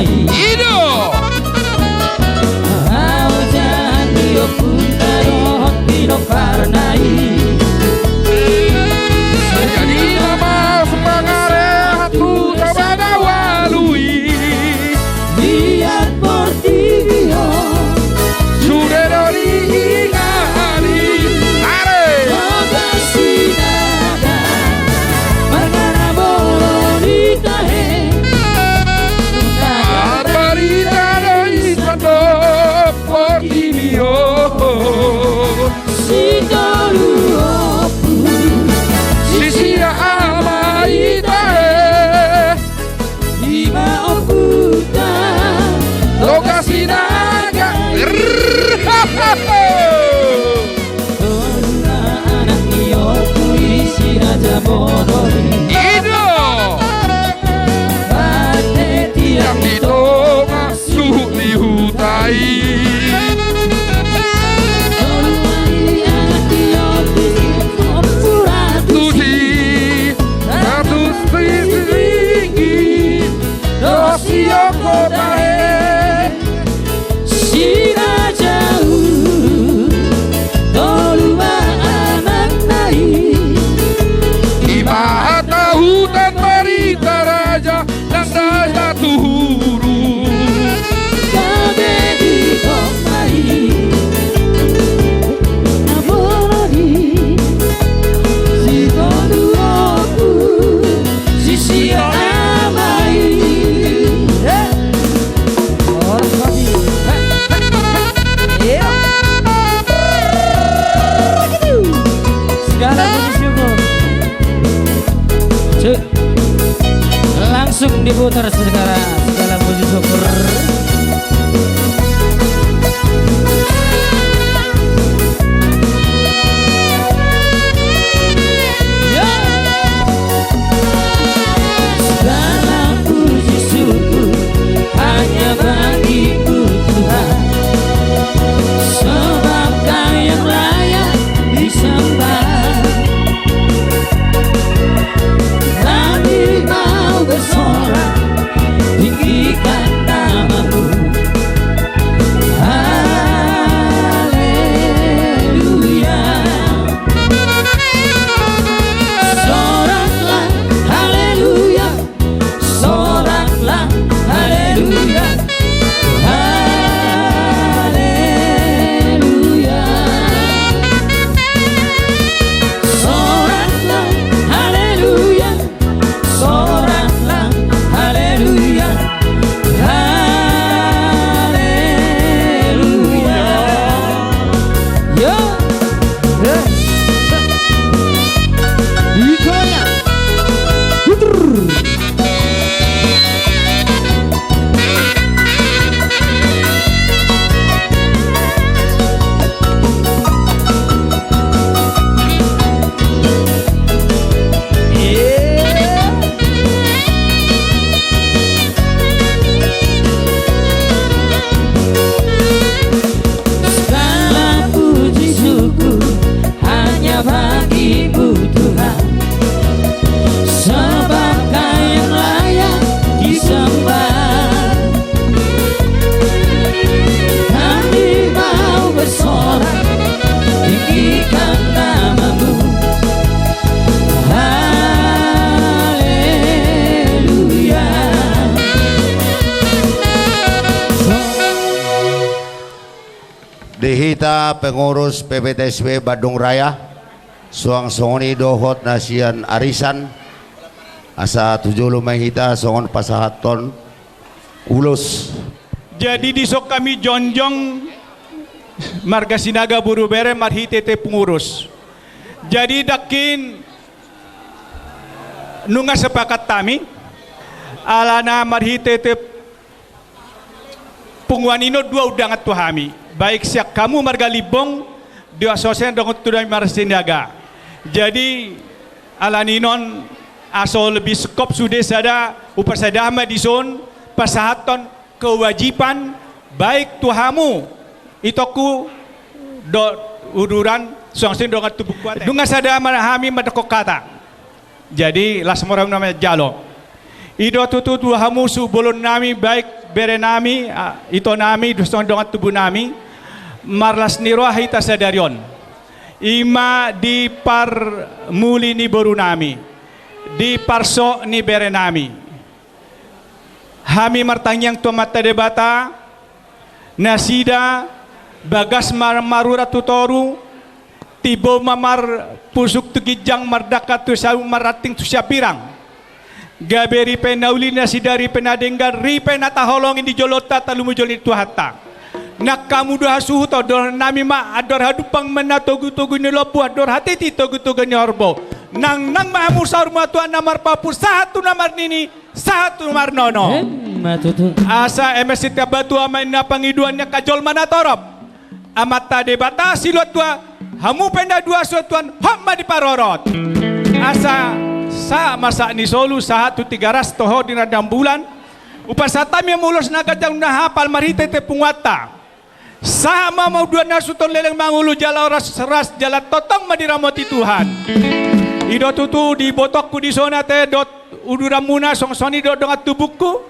nai Ido Aujan dio puntarohot pino karnai jadi nama semangare hatu sabada walui Biar portivio sudah dari ingani are Logasinaga Perkara bolonita he Barbarita dari sando portimio Si doluopu sisia amaita Lima oputa lokasi naga Toluna anak iyo puisi raja bonori Ido Bate yang tiang ditonga suhu dihutai Tolunai anak iyo puisi opuratu Tusi ratus tinggi dosio kotae Si raja Toluna anak nai Ibarat tahu dan berita raja dan daya tuhuru Kabe di komai Nabolori Si toluoku Si sia amai Orang kami Segala puji syukur Cuk Langsung diputar sekarang segala puji syukur Ya. Segala puji syukur hanya bagimu Tuhan Sebab Kau yang layak disembah Kami mau bersorak tinggikan namamu Haleluya Soraklah haleluya Soraklah haleluya Haleluya Soraklah haleluya Soraklah haleluya Haleluya Yo Ikonya Segala puji syukur hanya bagimu Tuhan Sebab Kau yang layak disembah Kami mau bersorak tinggikan namamu Haleluya Dihita pengurus PPTSB Bandung Raya Suang songoni dohot nasian arisan asa 7 lumai hita songon pasahaton ulus Jadi disok kami jonjong marga sinaga buru bere marhi tete pengurus. Jadi dakin nunga sepakat kami alana marhi tete pengwanino dua udangat tuhami. Baik siak kamu marga libong dua sosen dong tudai marga sinaga. Jadi alaninon aso lebih skop sudah sada upasadama di zon pasahaton kewajiban baik tuhamu itoku do uduran songsin dongat tubuh kuat dunga sada manahami madakok kata jadi las moram namanya jalo Ido tutu hamu su bolon nami baik bere nami ito nami duson dongat tubuh nami marlas niro hita sadarion. Ima di par muli ni boru nami. Di parso ni bere nami. Hami martangyang tumata debata nasida bagas marura tutoru tibo mamar pusuk tugijang mardaka tu sa marating tu siapirang. Gaberi penauli na si dari penadenggar ri penataholongin di jolota talumujol itu hatta. Nak kamu doha suhu to dor nami ma ador hadupang menatogu-togu ni lopu ador hati ti togu-togu ni horbo. Nang mahamu saur matuan namar papur satu namar nini satu namar nono. Matutu. Asa MSC batu amain na pangiduannya kajol mana torop. Amata debata siluat tua hamu penda dua suatuan hamma di parorot. Asa sa masa ni solu sahatu 300 toho di radang bulan upasata mi mulos na kajang na hapal marite te pungwata sama mau dua nasuton leleng mangulu jala ras jala totong madiramoti Tuhan ido tutu di botokku di sona te dot uduramuna songsoni do dongat tubuhku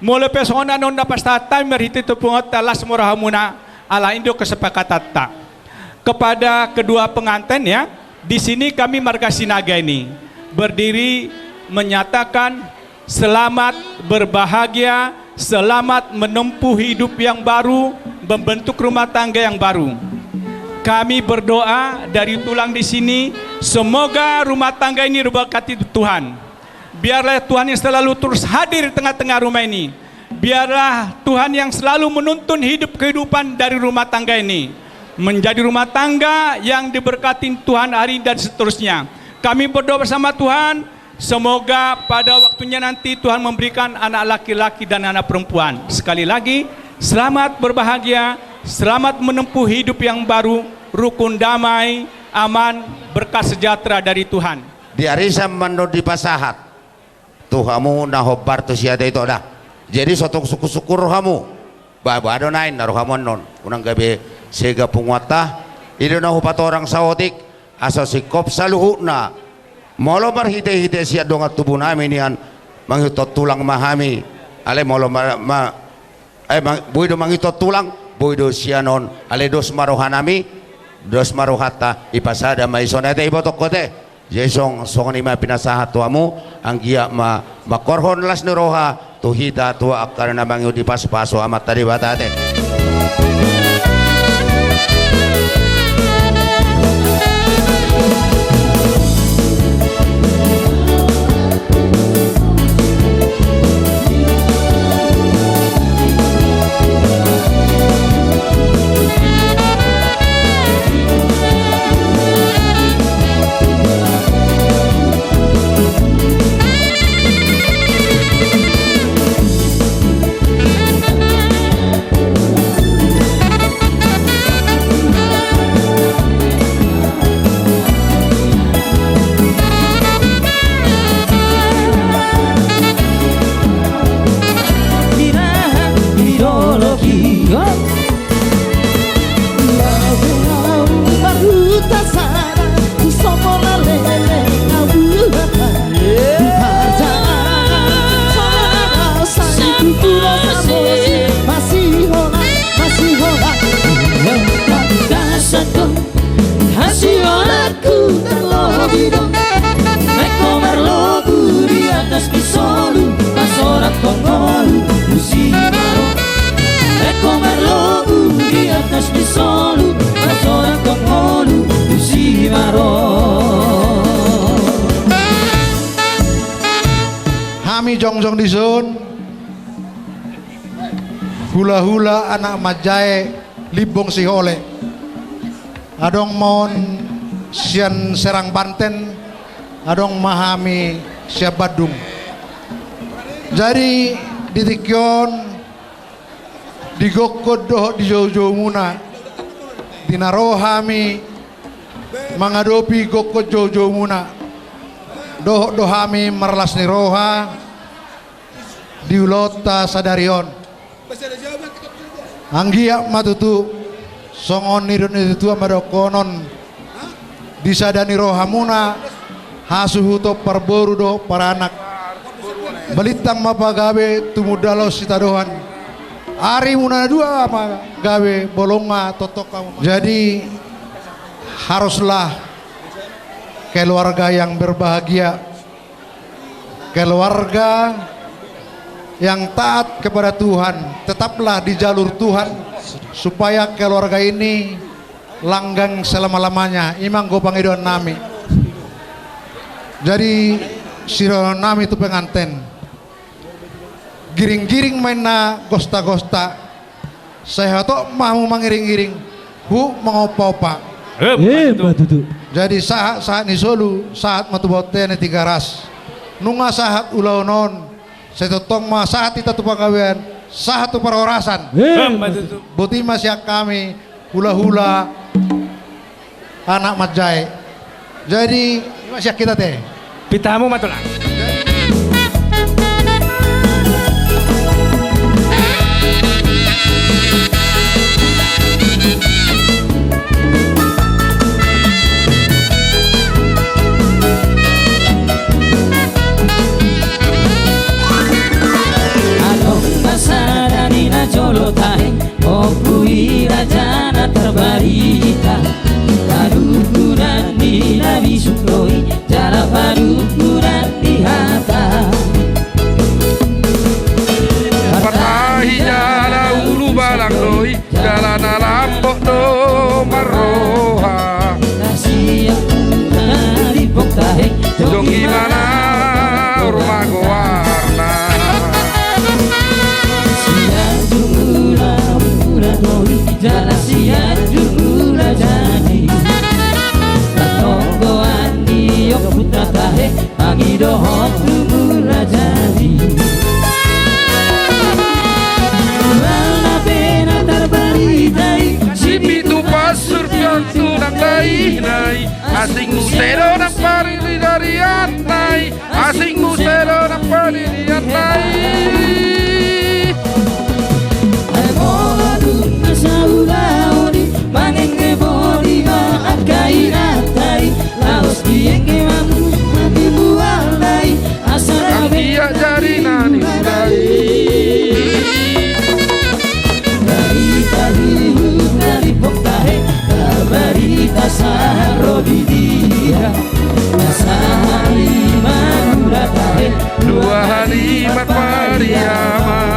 mole pesona non dapat tata marite te pungwata las morahamuna ala indo kesepakatan kepada kedua pengantin ya di sini kami marga Sinaga ini berdiri menyatakan selamat berbahagia, selamat menempuh hidup yang baru, membentuk rumah tangga yang baru. Kami berdoa dari tulang di sini, semoga rumah tangga ini diberkati Tuhan. Biarlah Tuhan yang selalu terus hadir di tengah-tengah rumah ini. Biarlah Tuhan yang selalu menuntun hidup kehidupan dari rumah tangga ini. Menjadi rumah tangga yang diberkati Tuhan hari dan seterusnya. Kami berdoa bersama Tuhan, semoga pada waktunya nanti Tuhan memberikan anak laki-laki dan anak perempuan. Sekali lagi, selamat berbahagia, selamat menempuh hidup yang baru, rukun damai, aman, berkah sejahtera dari Tuhan. Di arisan mando di pasahat. Tuh kamu na hobar tu siada itu dah. Jadi sotong syukur kamu. Bado nain naruh kamu non. Unang gabi sega pungwata. Itu na hupat orang sawotik. Asa sikop saluhu na molo marhite-hite siya dongat tubuh namin yan manghitot tulang mahami ale molo buido manghitot tulang buido siya non ale dos marohanami dos marohata ipasada maisonete ibotok kote jesong song ni ma pinasahat tuamu ang giya makorhon las ni roha tuhita tua akar na mangyo di paspaso amat tadi batate. Kami jongjong disun hula-hula anak majae libong si hole adong mon sian Serang Banten adong mahami siap Badung jadi ditikyon digokod doh di jauh-jauh muna dinarohami mangadopi gokod jauh-jauh muna dohami merlas ni roha diulota sadarion anggia matutu songon nirun itu amadokonon disadani rohamuna hasuhuto perboru do para anak Balitang mapagawe tumudalo si tadohan. Ari muna dua ma gawe bolonga totok kamu. Jadi haruslah keluarga yang berbahagia, keluarga yang taat kepada Tuhan, tetaplah di jalur Tuhan supaya keluarga ini langgang selama-lamanya. Imang gopangidon nami. Jadi siro nami itu penganten. Giring-giring main na gosta-gosta. Saya tuh mau mengiring-giring, bu mengopa-opa. Batutu. Jadi saat ni solu, saat matubote ni tiga ras. Nunga saat ulaunon, saya totong ma saat kita tu pagawean, saat tu perorasan. Buti masih kami hula-hula anak majai. Jadi masih kita teh. Pitamu matulang. Jolotai, opui rajana terbarita, padukuran di nabi sukroi, jala padukuran di hata. Patahi jala ulu balang doi, jala nalambok do maroha. Nasi yang dari poktahe, Jong gimana rumah gowarna. Jala siat jurula jadi Katonggoan diok putra tahe Pangidohok jurula jadi Walna pena terbaritai Sipitu pasur piantu nang dainai, asing musero nang parili dari antai, asing musero nang parili antai. Saulaoni mangenge bodi maat kainatai laos dienge mamu mati bualai asal Dia jadi nani udai. Barita dari poktahe barita saharo bidia nasahari manuratahe Dua halimat Mariama.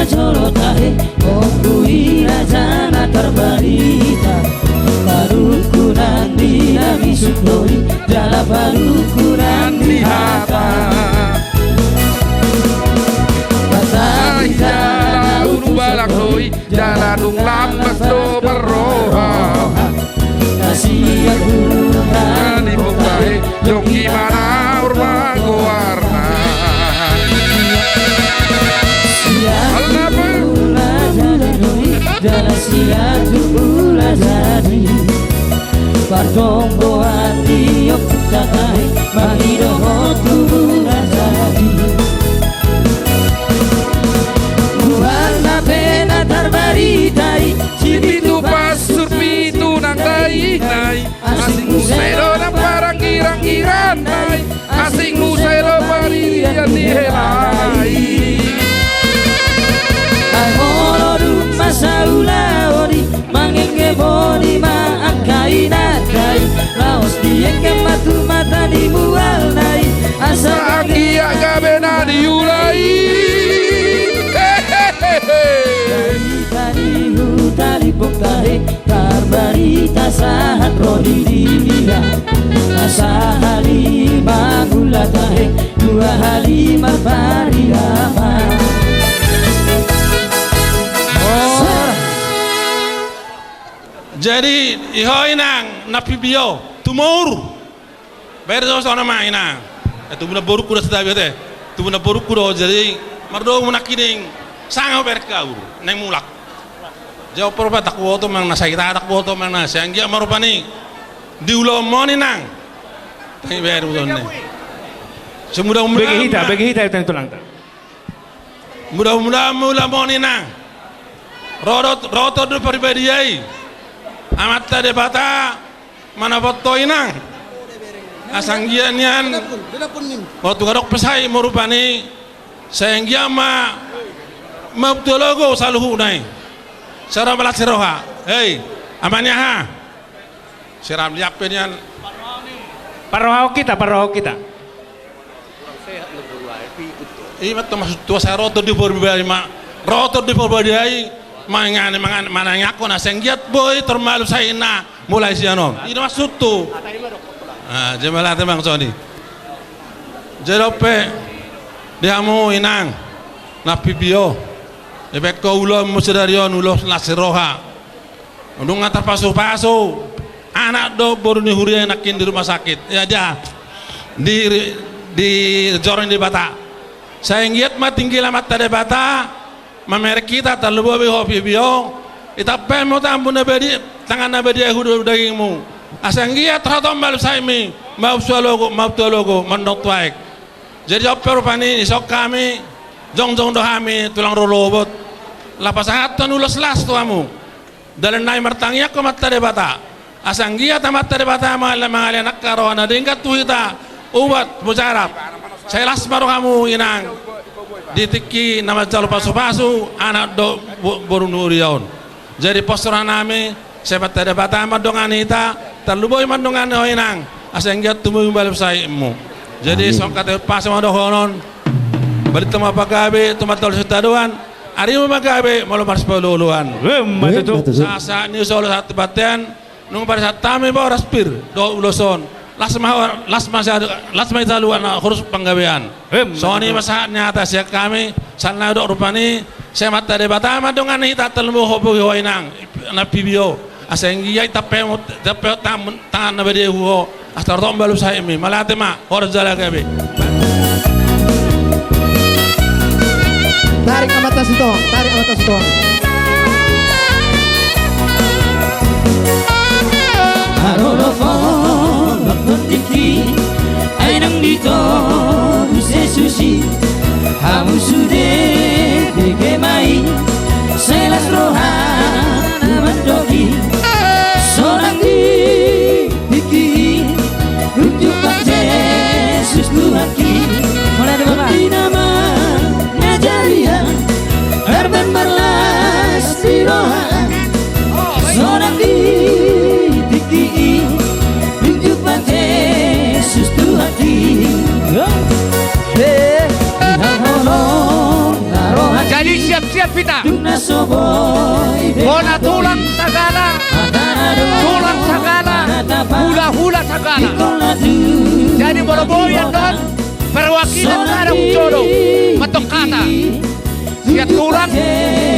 Jolotahe, opui rajana terbarita, padukuran di nabi sukroi, jala padukuran di hata. Patahi jala ulu balang doi, jala nung lambak do maroha. Kasih Tuhan Nani poktahe, jong gimana rumah gowarna. Jala siat jula jadi Pardonggo hati yok takai Mahido hotula jadi Warna pena terbaritai Sipitu pasur pitu nang dainai, asing musero nang parang girang-giranai, asing musero paririan dihelai. Saulaori mangenge bodi maak kainatai laos diengke matu mata dimualnai asa Sakia gabena diulai. Tadi hutari poktahe karbarita sahat rodi dia asa halimah gulatahe dua halimah pariama. Jadi ihoy nang napibio tumor. Berdo sana maina. Itu benar baru kuda sedap ya. Itu benar baru kuda jadi mardo munakining sangat berkau neng mulak. Jauh perba tak woto mang nasa kita tak woto mang nasa yang dia marupani diulo moni nang. Tapi beru donne. Semudah-mudahan bagi hita itu tulang tak. Mudah-mudahan mula moni nang. Roto do pribadi ai. Amat tade bata mana foto inang. Asanggian nian. Waktu garok pesai marupani sayanggia ma mabtologo saluhu nai. Sara balat siroha. Hei, amanya ha. Siram liapin yan. Parohaw kita. Iya betul maksud tua saya rotor di perbedaan rotor di perbedaan mana ngaku nasi giat boy termalu saya na mulai siano. Ini maksud tu. Ah jemalah temang Sony. Jerope dia mau inang napi bio. Ebek kau ulo musidarion ulo nasiroha. Undung antar pasu anak do baru nih huri enakin di rumah sakit. Ya dia di joran di Bata. Saya ngiat mah tinggi lamat tade Bata. Mamer kita terlalu hobi bio. Ita pemo tambun nabedi tangan nabedi hudu dagingmu. Asang ngiat ratom balu saimi mau tologo mandok tuaik. Jadi oper pani isok kami jong dohami tulang rolobot. Lapas hatan ulas las tuamu. Dalam naik mertangnya ko matta de Bata. Asang giat matta de Bata mangal anak karohana dingkat tuhita ubat mujarab. Saya las baru kamu inang. Ditiki nama jalur pasu anak do borunurion. Jadi posturan nami saya matta de Bata madongan ita terluboy madongan inang. Asang giat tumuy balap saimu. Jadi sok kata pas madohonon. Balik tema pagabe tumatol sutaduan. Ari mo magabe malo mars peluluan. Sasa ni solo satu batian nung pada saat tami bawa raspir do uloson. Las saluan kurus penggawean. Soni masahatnya atas ya kami sana do rupani saya mata de batama dengan hita telmu hobo hoinang na pibio. Asenggi ya tape tangan na bede huo. Astar tom balu saya mi malate ma hor jala gabe. Tarik amat tas itu. Arolofon nonton tiki ainang dito bisa sushi hamu sude dege mai selas rohana mandoki sorang di tiki rujuk bakje Yesus Tuhanki mulai dari Bapak nama ngajaria erben berlas di rohan sorang di tiki rujuk bakje Yesus Tuhanki Jadi siap-siap kita Bona tulang sagala Hula-hula sagala Jadi bolo-boyan doon perwakilan ada jodoh matok kata siap tulang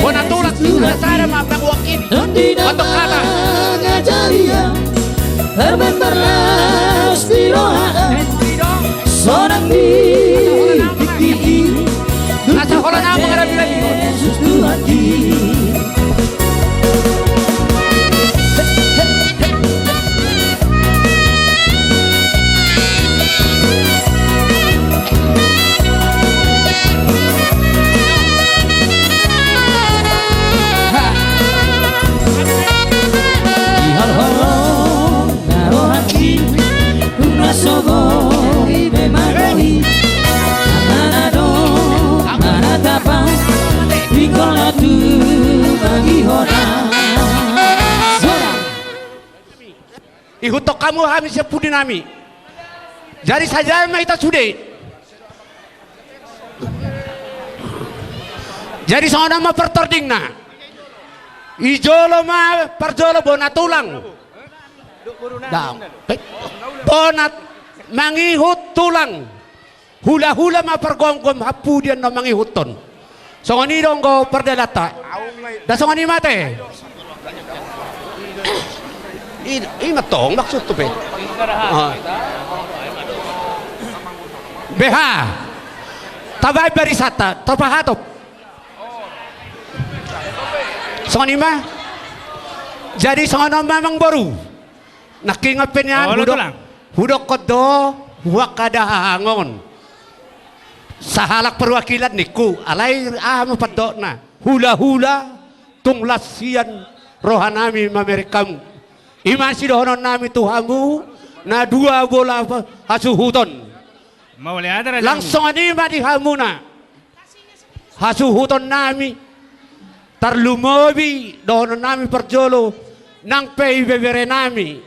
bona tulang sudah sada mapang wakil matok kata Herman berlas di rohan sorang di tiki nasa kola nama ngarabi lagi Yesus Tuhanki ihutok kamu habis sepudi nami jadi saja kita sudah jadi sama nama pertording na ijolo ma perjolo bona tulang bonat mangihut tulang hula-hula ma pergonggom hapudian no mangihuton songoni dong go perdelata da songoni mate Ima tong maksud tuh pe. BH. Tabay barisata, tapahatop. Sonima. Jadi sono memang baru. Nakingapin yan, hudok kodo, huwag kadahangon. Sa halak perwakilan niku, alay mapadok na. Hula-hula, tunglasian, rohanami mamerikam. Iman si dohonon nami tuhamu, na 2 bola hasuhuton. Langsung anima di hamuna. Hasuhuton nami. Tarlumobi dohonon nami perjolo. Nang bebere nami.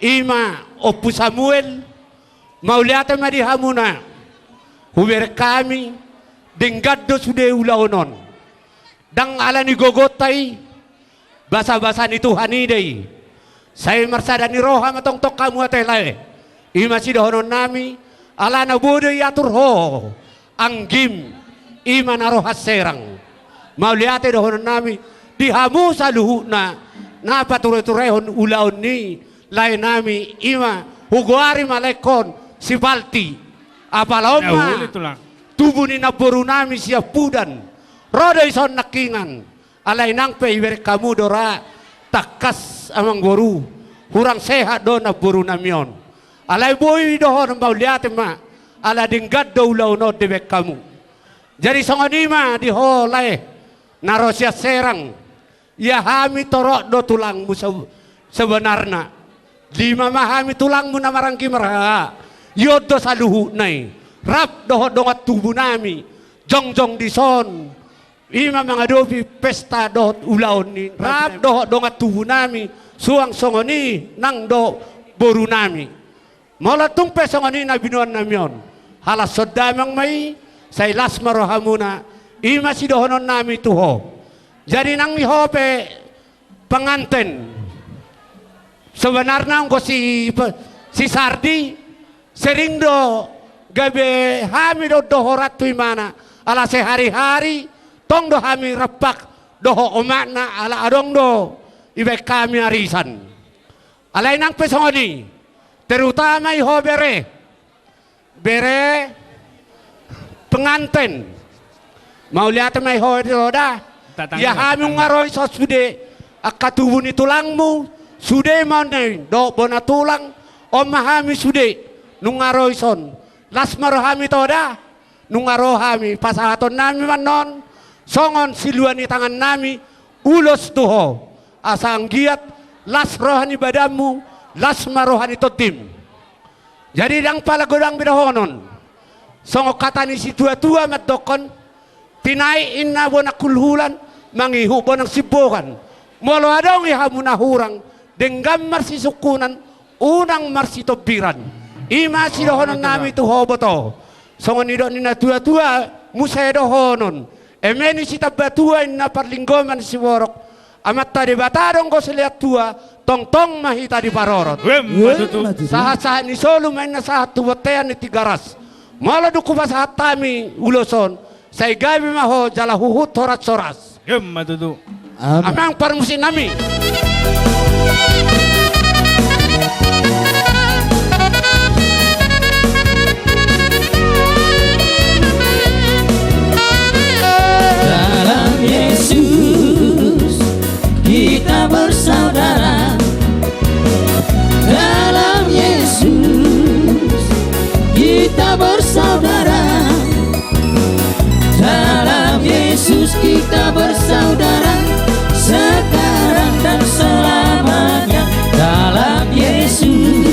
Ima Opu Samuel. Mauliata ma di hamuna. Huber kami. Denggaddo sude ulaonon. Dang ala ni gogotay. Basa-basa ni Tuhan idey. Saya marsada ni roha matong tok kamu atelay. Ima si dohonon nami. Ala na budoy atur ho. Anggim. Ima na roha serang. Mauliate dohonon nami. Dihamu sa luhu na. Napatuloy-turehon ulaon ni. Lain nami. Ima. Huguari malekon. Si Balti. Apaloma. Tubuh ni naburu nami siya pudan. Roda ison nakingan. Alay nang peiber kamu dora. Takas amang boru. Hurang sehat do naburu namion. Alay boy dohon mauliate ma. Ala dinggad do ulaw no debek kamu. Jadi songonima di holay. Narosya serang. Ya hami torok do tulangmu sebenarnya. 5 mahami tulangmu na marangki meraha. Yodo saluhu nai. Rap dohot dongat tubuh nami. Jongjong di son. Ima mengadopi pesta dohot ulaon ni. Rap dohot dongat tubuh nami. Suang songoni nang do boru nami. Molatung pe songoni na binuan namion. Halas sodamang may. Say las marohamuna. Ima si dohonon nami tuho. Jadi nang mihope pengantin. Sebenarnya ko si Sardi. Sering do gabe hami do dohorat tu mana. Ala sehari-hari. Tong do hami repak doho omakna ala adong do ibe kami arisan. Alay nang pesoni terutama iho bere pengantin mau lihat mai ho roda ya hami ngaroy so sude akatubu ni tulangmu sude manai do bona tulang om hami sude nungaroy son lasmar hami toda nungaro hami pasahaton nami manon songon siluan di tangan nami ulos tuho asang giat las rohani badamu las marohani totim jadi dang pala godang bidahonon songo katani si tua-tua matdokon tinai inna bona kulhulan mangihu bonang sibokan molo adong ihamuna hurang denggam marsi sukunan unang marsi tobiran ima si dohonon nami tuho boto songo nido nina tua-tua musedo honon emeni si tabatua inna parlinggoman si worok amat tadi batadong ko seliat tua tong-tong mahita di parorot sahat-sahat ni solo main na sahat tuwatean ni tigaras mala duku pasahat tami uloson say gabi maho jala huhut horat soras amang parmusin nami Yesus kita bersaudara dalam Yesus kita bersaudara dalam Yesus kita bersaudara sekarang dan selamanya dalam Yesus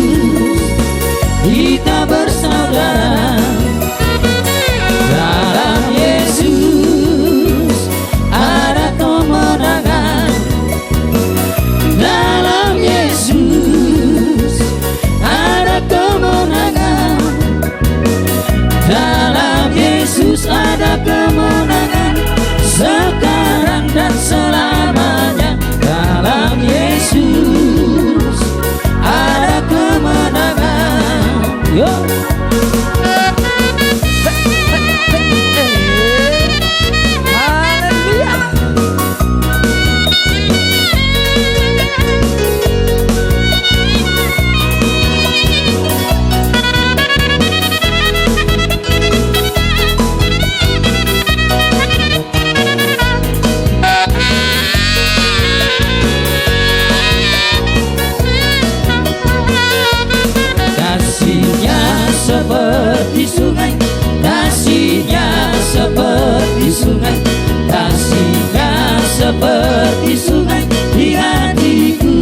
seperti sungai di hatiku,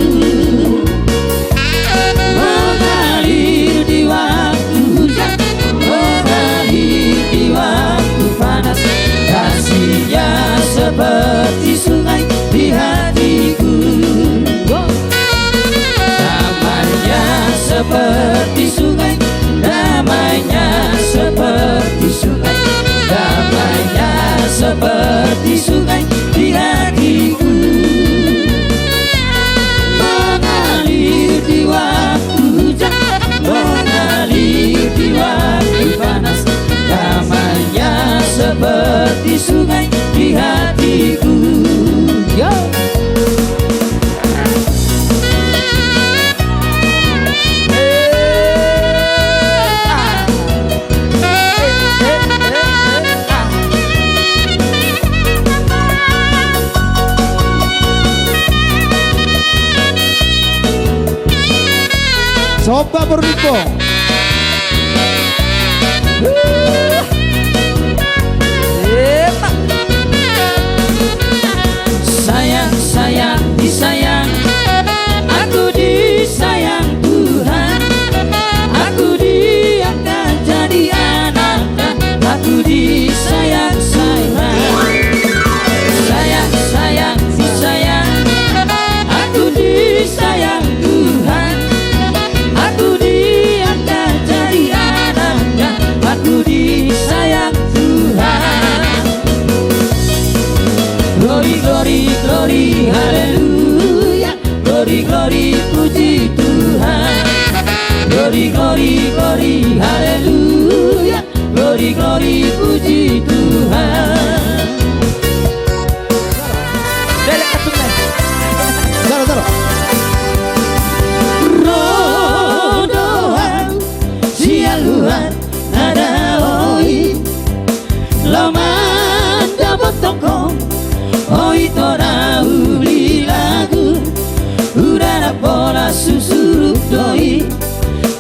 mengalir di waktu hujan, mengalir di waktu panas. Kasihnya seperti sungai di hatiku, damainya seperti sungai, damainya seperti sungai, damainya seperti sungai di hatiku, mengalir di waktu hujan, mengalir di waktu panas. Damainya seperti sungai di hatiku. Yo. Coba bernipong. Sayang, sayang, disayang, aku disayang Tuhan, aku diangkat jadi anaknya, aku disayang, sayang. Sayang, sayang, disayang, aku disayang Tuhan, aku diangkat jadi anaknya, aku disayang Tuhan. Glory, glory, glory, haleluya. Glory, glory, puji Tuhan. Glory, glory, glory, haleluya. Glory, glory, puji Tuhan. Rodohan sialuhan nada oi laman dapat tokong oi tora uli lagu udara pola susuruk doi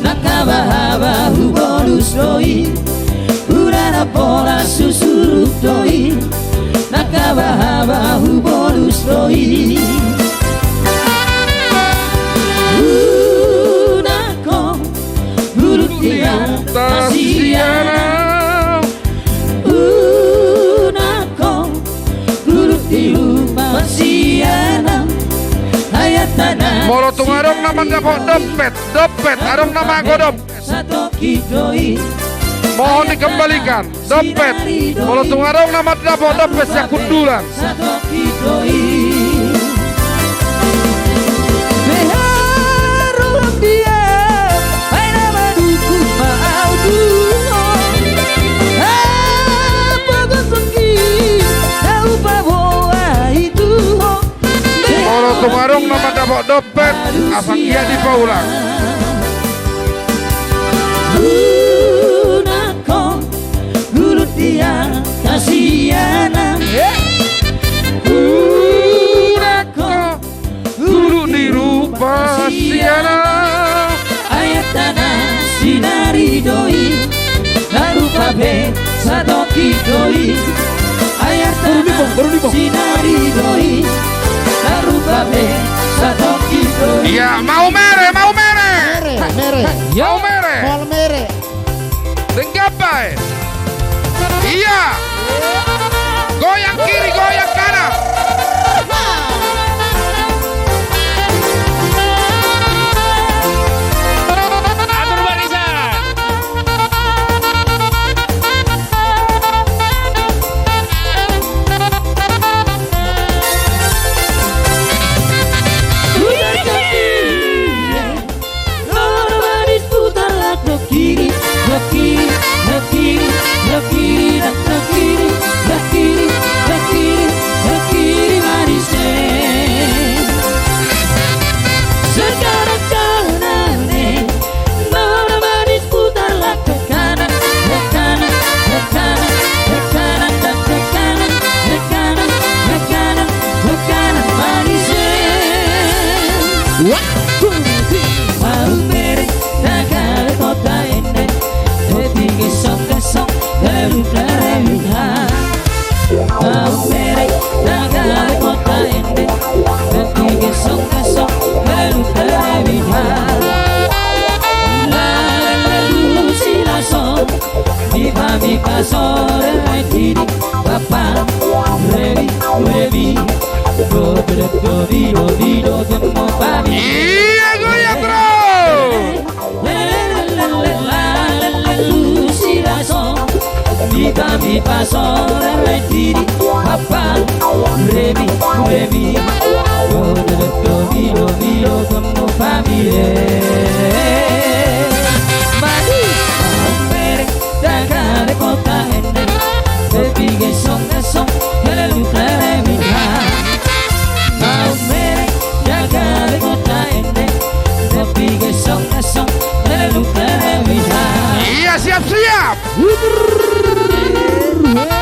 nakabahaba hubonus doi udara pola susuruk doi nakabahaba hubonus doi. Unako buruk dia Asiana, unako buruk di rumah Asiana. Ayat tanah Moro tungarong naman dapat dompet arong nama godom. satu kidoi Mohon dikembalikan dompet. Moro tungarong naman dapat dompet ya kundulan. satu kidoi beharum dia ay nama dukung mau duo apa gosongki tahu bawa itu Moro tungarong naman dapat dompet asal ia dipaulang. Unako gulut dia kasiana. Unako Guru di rupa Asiana. ayat tanah sinari doi narupa be sadoki doi. Ayat tanah sinari doi narupa be sadoki doi. Iya mau mere mau mere. Yo Mau mere. Denggapai. Iya. Goyang kiri, goyang kanan. Atur barisan. kiri, ke kiri, ke kiri, ke kiri, dan ke kiri, ke kiri, ke kiri, ke kiri, mari sekarang kanan, mana manis putarlah ke kanan, ke kanan, ke kanan, ke kanan, dan ke kanan, ke kanan, ke kanan, ke kanan, mari mau merek nagar kota ini, tinggi sok lalu mau merek nagar kota Iya goyang bro. Mi fa sol re ti di pa pa re mi do como famile mani mere da care kota ende baby ge song hele luta re mi ha mere da care kota ende baby ge song hele luta re mi ha. Iya siap-siap. Hey.